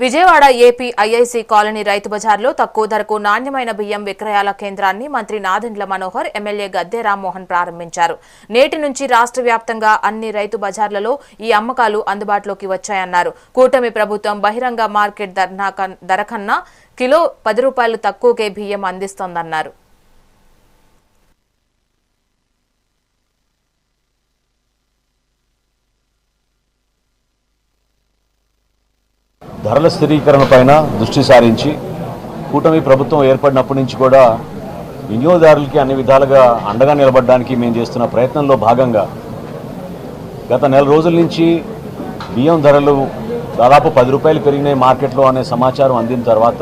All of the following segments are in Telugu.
విజయవాడ ఏపీ ఐఐసీ కాలనీ రైతు బజార్లో తక్కువ ధరకు నాణ్యమైన బియ్యం విక్రయాల కేంద్రాన్ని మంత్రి నాదెండ్ల మనోహర్ ఎమ్మెల్యే గద్దె రామ్మోహన్ ప్రారంభించారు. నేటి నుంచి రాష్ట్ర వ్యాప్తంగా అన్ని రైతు బజార్లలో ఈ అమ్మకాలు అందుబాటులోకి వచ్చాయన్నారు. కూటమి ప్రభుత్వం బహిరంగ మార్కెట్ ధర కన్నా కిలో 10 రూపాయలు తక్కువకే బియ్యం అందిస్తోందన్నారు. ధరల స్థిరీకరణపైన దృష్టి సారించి కూటమి ప్రభుత్వం ఏర్పడినప్పటి నుంచి కూడా వినియోగదారులకి అన్ని విధాలుగా అండగా నిలబడడానికి మేము చేస్తున్న ప్రయత్నంలో భాగంగా గత నెల రోజుల నుంచి బియ్యం ధరలు దాదాపు 10 రూపాయలు పెరిగినాయి మార్కెట్లో అనే సమాచారం అందిన తర్వాత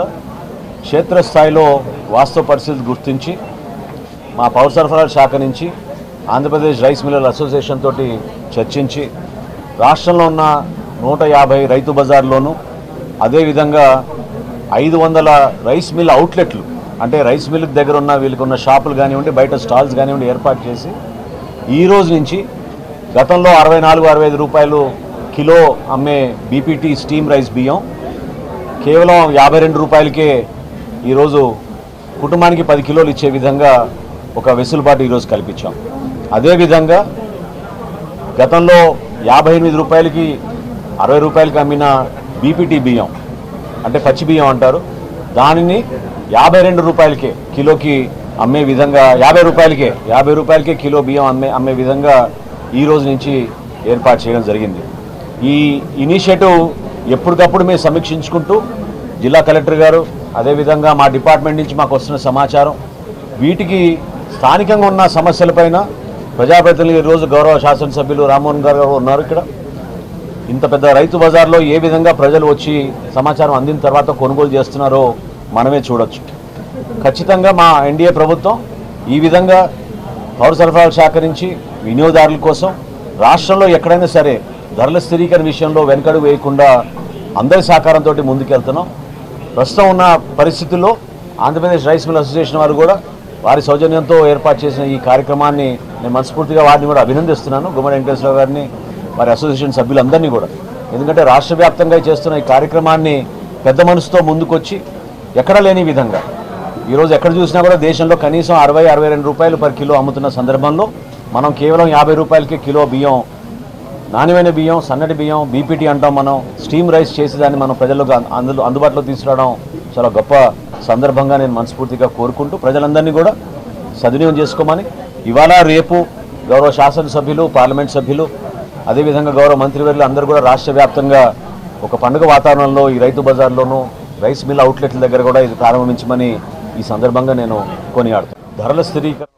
క్షేత్రస్థాయిలో వాస్తవ పరిస్థితి గుర్తించి మా పౌర సరఫరాల శాఖ నుంచి ఆంధ్రప్రదేశ్ రైస్ మిల్లర్ అసోసియేషన్ తోటి చర్చించి రాష్ట్రంలో ఉన్న 150 రైతు బజార్లోనూ అదేవిధంగా 500 రైస్ మిల్ అవుట్లెట్లు అంటే రైస్ మిల్ దగ్గర ఉన్న వీళ్ళకున్న షాపులు కానివ్వండి బయట స్టాల్స్ కానివ్వండి ఏర్పాటు చేసి ఈ రోజు నుంచి గతంలో 64-65 రూపాయలు కిలో అమ్మే బీపీటీ స్టీమ్ రైస్ బియ్యం కేవలం 52 రూపాయలకే ఈరోజు కుటుంబానికి 10 కిలోలు ఇచ్చే విధంగా ఒక వెసులుబాటు ఈరోజు కల్పించాం. అదేవిధంగా గతంలో 58 రూపాయలకి 60 రూపాయలకి అమ్మిన బీపీటీ బియ్యం అంటే పచ్చి బియ్యం అంటారు, దానిని 52 రూపాయలకే కిలోకి అమ్మే విధంగా 50 రూపాయలకే కిలో బియ్యం అమ్మే విధంగా ఈ రోజు నుంచి ఏర్పాటు చేయడం జరిగింది. ఈ ఇనిషియేటివ్ ఎప్పటికప్పుడు మేము సమీక్షించుకుంటూ జిల్లా కలెక్టర్ గారు అదేవిధంగా మా డిపార్ట్మెంట్ నుంచి మాకు వస్తున్న సమాచారం వీటికి స్థానికంగా ఉన్న సమస్యలపైన ప్రజాప్రతినిధులు ఈరోజు గౌరవ శాసనసభ్యులు రామ్మోహన్ గారు ఉన్నారు. ఇక్కడ ఇంత పెద్ద రైతు బజార్లో ఏ విధంగా ప్రజలు వచ్చి సమాచారం అందిన తర్వాత కొనుగోలు చేస్తున్నారో మనమే చూడొచ్చు. ఖచ్చితంగా మా ఎన్డీఏ ప్రభుత్వం ఈ విధంగా పౌర సరఫరాల శాఖ నుంచి వినియోగదారుల కోసం రాష్ట్రంలో ఎక్కడైనా సరే ధరల స్థిరీకరణ విషయంలో వెనకడుగు వేయకుండా అందరి సహకారంతో ముందుకెళ్తున్నాం. ప్రస్తుతం ఉన్న పరిస్థితుల్లో ఆంధ్రప్రదేశ్ రైస్ మిల్ అసోసియేషన్ వారు కూడా వారి సౌజన్యంతో ఏర్పాటు చేసిన ఈ కార్యక్రమాన్ని నేను మనస్ఫూర్తిగా వారిని కూడా అభినందిస్తున్నాను, గుమ్మడి వెంకటేశ్వరరావు గారిని వారి అసోసియేషన్ సభ్యులందరినీ కూడా. ఎందుకంటే రాష్ట్ర వ్యాప్తంగా చేస్తున్న ఈ కార్యక్రమాన్ని పెద్ద మనసుతో ముందుకొచ్చి ఎక్కడ లేని విధంగా ఈరోజు ఎక్కడ చూసినా కూడా దేశంలో కనీసం 60-62 రూపాయలు పర్ కిలో అమ్ముతున్న సందర్భంలో మనం కేవలం 50 రూపాయలకే కిలో బియ్యం, నాణ్యమైన బియ్యం, సన్నటి బియ్యం బీపీటీ అంటాం మనం, స్టీమ్ రైస్ చేసి దాన్ని మనం ప్రజలకు అందుబాటులో తీసుకురావడం చాలా గొప్ప సందర్భంగా నేను మనస్ఫూర్తిగా కోరుకుంటూ ప్రజలందరినీ కూడా సద్వినియోగం చేసుకోమని ఇవాళ రేపు గౌరవ శాసనసభ్యులు పార్లమెంట్ సభ్యులు అదేవిధంగా గౌరవ మంత్రివర్యులు అందరూ కూడా రాష్ట్ర వ్యాప్తంగా ఒక పండుగ వాతావరణంలో ఈ రైతు బజార్లోనూ రైస్ మిల్ అవుట్లెట్ల దగ్గర కూడా ఇది ప్రారంభించమని ఈ సందర్భంగా నేను కొనియాడుతాను. ధరల స్థిరీకరణ